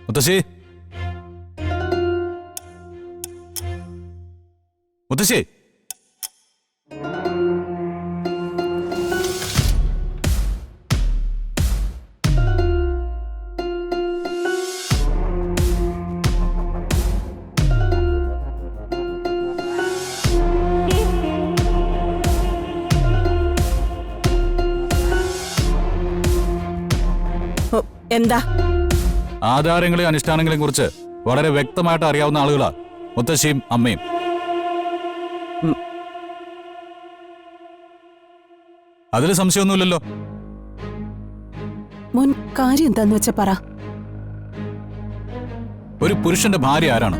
മുത്തശ്ശി, മുത്തശ്ശി, എന്താ? ആചാരങ്ങളെയും അനുഷ്ഠാനങ്ങളെയും കുറിച്ച് വളരെ വ്യക്തമായിട്ട് അറിയാവുന്ന ആളുകളാ മുത്തശ്ശിയും അമ്മയും. അതിൽ സംശയമൊന്നുമില്ലല്ലോ. മോൻ കാര്യം എന്താന്ന് വെച്ചാ പറ. ഒരു പുരുഷന്റെ ഭാര്യ ആരാണ്?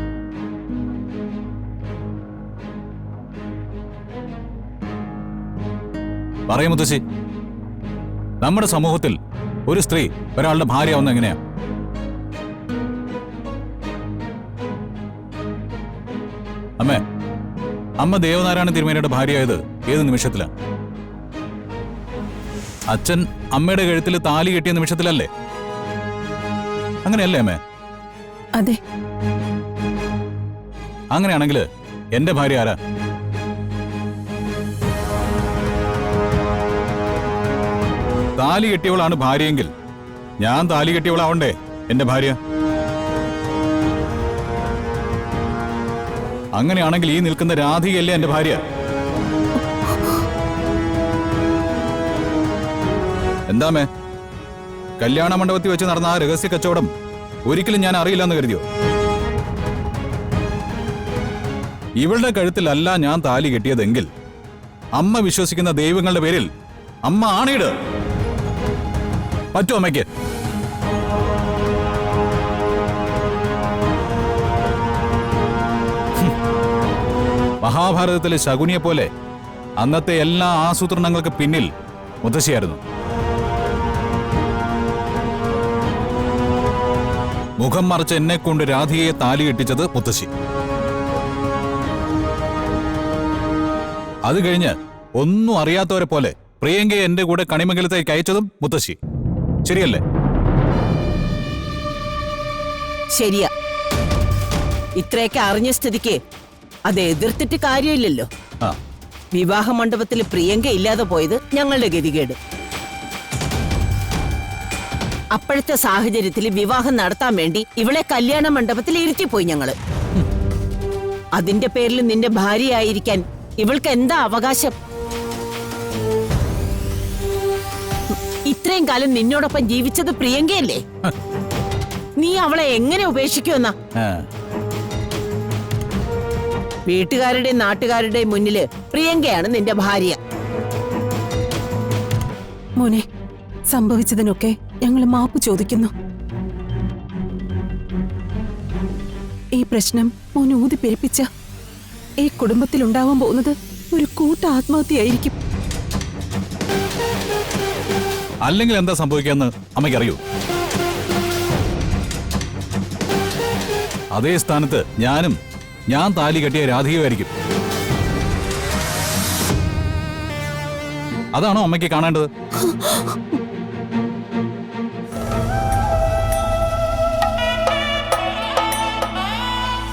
പറയൂ മുത്തശ്ശി. നമ്മുടെ സമൂഹത്തിൽ ഒരു സ്ത്രീ ഒരാളുടെ ഭാര്യയാവുന്ന എങ്ങനെയാ? അമ്മ ദേവനാരായണ തിരുമേനിയുടെ ഭാര്യയായത് ഏത് നിമിഷത്തിലാ? അച്ഛൻ അമ്മയുടെ കഴുത്തിൽ താലി കെട്ടിയ നിമിഷത്തിലല്ലേ? അങ്ങനെയല്ലേ അമ്മേ? അതെ. അങ്ങനെയാണെങ്കിൽ എന്റെ ഭാര്യ ആരാ? താലി കെട്ടിയവളാണ് ഭാര്യയെങ്കിൽ ഞാൻ താലി കെട്ടിയവളാവണ്ടേ എന്റെ ഭാര്യ? അങ്ങനെയാണെങ്കിൽ ഈ നിൽക്കുന്ന രാധികയല്ലേ എന്റെ ഭാര്യ? എന്താമേ, കല്യാണ മണ്ഡപത്തിൽ വെച്ച് നടന്ന ആ രഹസ്യ കച്ചവടം ഒരിക്കലും ഞാൻ അറിയില്ലെന്ന് കരുതിയോ? ഇവളുടെ കഴുത്തിലല്ല ഞാൻ താലി കെട്ടിയതെങ്കിൽ അമ്മ വിശ്വസിക്കുന്ന ദൈവങ്ങളുടെ പേരിൽ അമ്മ ആണയിട്. പറ്റോ അമ്മയ്ക്ക്? മഹാഭാരതത്തിലെ ശകുനിയെ പോലെ അന്നത്തെ എല്ലാ ആസൂത്രണങ്ങൾക്ക് പിന്നിൽ മുത്തശ്ശിയായിരുന്നു. മുഖം മറച്ച് എന്നെ കൊണ്ട് രാധികയെ താലി കെട്ടിച്ചത് മുത്തശ്ശി. അത് കഴിഞ്ഞ് ഒന്നും അറിയാത്തവരെ പോലെ പ്രിയങ്കയെ എന്റെ കൂടെ കണിമംഗലത്തേക്ക് അയച്ചതും മുത്തശ്ശി. ശരിയല്ലേ? ശരിയാ. ഇത്രയൊക്കെ അറിഞ്ഞ സ്ഥിതിക്ക് അത് എതിർത്തിട്ട് കാര്യമില്ലല്ലോ. വിവാഹ മണ്ഡപത്തിൽ പ്രിയങ്ക ഇല്ലാതെ പോയത് ഞങ്ങളുടെ ഗതികേട്. അപ്പോഴത്തെ സാഹചര്യത്തിൽ വിവാഹം നടത്താൻ വേണ്ടി ഇവളെ കല്യാണ മണ്ഡപത്തിൽ ഇരുത്തിപ്പോയി ഞങ്ങള്. അതിന്റെ പേരിൽ നിന്റെ ഭാര്യയായിരിക്കാൻ ഇവൾക്ക് എന്താ അവകാശം? ഇത്രയും കാലം നിന്നോടൊപ്പം ജീവിച്ചത് പ്രിയങ്കയല്ലേ? നീ അവളെ എങ്ങനെ ഉപേക്ഷിക്കുമെന്നാ? വീട്ടുകാരുടെയും നാട്ടുകാരുടെയും മുന്നില് പ്രിയങ്കയാണ് നിന്റെ ഭാര്യ. മോനെ, സംഭവിച്ചതിനൊക്കെ ഞങ്ങൾ മാപ്പ് ചോദിക്കുന്നു. ഈ പ്രശ്നം മോൻ ഊതിപ്പെരിപ്പിച്ച ഈ കുടുംബത്തിൽ ഉണ്ടാവാൻ പോകുന്നത് ഒരു കൂട്ട ആത്മഹത്യയായിരിക്കും. അല്ലെങ്കിൽ എന്താ സംഭവിക്കാന്ന് അമ്മയ്ക്കറിയൂ? അതേ സ്ഥാനത്ത് ഞാൻ താലി കെട്ടിയ രാധികയായിരിക്കും. അതാണോ അമ്മയ്ക്ക് കാണേണ്ടത്?